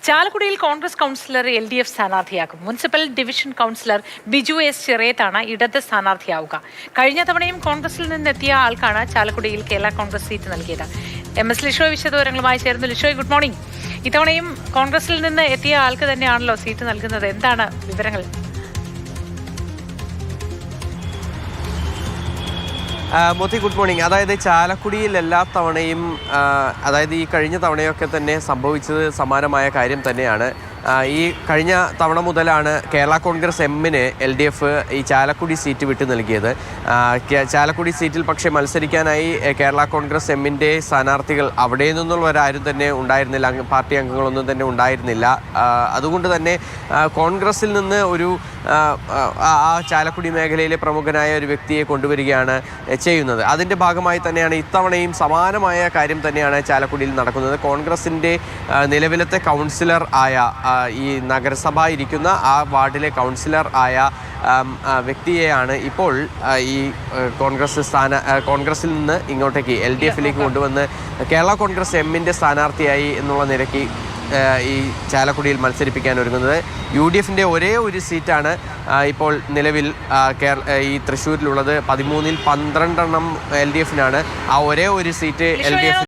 ചാലക്കുടിയിൽ Congress councillor LDF സ്ഥാനാർത്ഥിയാകും. Municipal division councillor Biju S ചിറയത്താണ് ഇടത് സ്ഥാനാർത്ഥിയാവുക. കഴിഞ്ഞ തവണയും കോൺഗ്രസിൽ നിന്നെത്തിയ ആൾക്കാണ് ചാലക്കുടിയിൽ കേരള കോൺഗ്രസ് സീറ്റ് നൽകിയത്. MS ലിഷോയ് വിശദവിവരങ്ങളുമായി ചേർന്നു. Lishoy, good morning. ഇത്തവണയും കോൺഗ്രസിൽ നിന്ന് എത്തിയ ആൾക്ക് തന്നെയാണല്ലോ സീറ്റ് നൽകുന്നത്. എന്താണ് വിവരങ്ങൾ? Moti, good morning. അതായത് ചാലക്കുടിയിൽ എല്ലാ തവണയും അതായത് ഈ കഴിഞ്ഞ തവണയൊക്കെ തന്നെ സംഭവിച്ചത് സമാനമായ കാര്യം തന്നെയാണ്. ഈ കഴിഞ്ഞ തവണ മുതലാണ് കേരള കോൺഗ്രസ് എമ്മിന് LDF ഈ ചാലക്കുടി സീറ്റ് വിട്ടു നൽകിയത്. ചാലക്കുടി സീറ്റിൽ പക്ഷേ മത്സരിക്കാനായി കേരള കോൺഗ്രസ് എമ്മിൻ്റെ സ്ഥാനാർത്ഥികൾ അവിടെ നിന്നുള്ളവരാരും തന്നെ ഉണ്ടായിരുന്നില്ല, പാർട്ടി അംഗങ്ങളൊന്നും തന്നെ ഉണ്ടായിരുന്നില്ല. അതുകൊണ്ട് തന്നെ കോൺഗ്രസിൽ നിന്ന് ഒരു ആ ചാലക്കുടി മേഖലയിലെ പ്രമുഖനായ ഒരു വ്യക്തിയെ കൊണ്ടുവരികയാണ് ചെയ്യുന്നത്. അതിൻ്റെ ഭാഗമായി തന്നെയാണ് ഇത്തവണയും സമാനമായ കാര്യം തന്നെയാണ് ചാലക്കുടിയിൽ നടക്കുന്നത്. കോൺഗ്രസിൻ്റെ നിലവിലത്തെ കൗൺസിലർ ആയ ഈ നഗരസഭ ഇരിക്കുന്ന ആ വാർഡിലെ കൗൺസിലർ ആയ വ്യക്തിയെയാണ് ഇപ്പോൾ ഈ കോൺഗ്രസിൽ നിന്ന് ഇങ്ങോട്ടേക്ക് LDFിലേക്ക് കൊണ്ടുവന്ന് കേരള കോൺഗ്രസ് എമ്മിൻ്റെ സ്ഥാനാർത്ഥിയായി എന്നുള്ള നിലയ്ക്ക് ഈ ചാലക്കുടിയിൽ മത്സരിപ്പിക്കാൻ ഒരുങ്ങുന്നത്. UDFിൻ്റെ ഒരേ ഒരു സീറ്റാണ് ഇപ്പോൾ നിലവിൽ ഈ തൃശ്ശൂരിലുള്ളത്. 13-ൽ 12 LDFിനാണ്. ആ ഒരേ ഒരു സീറ്റ് LDF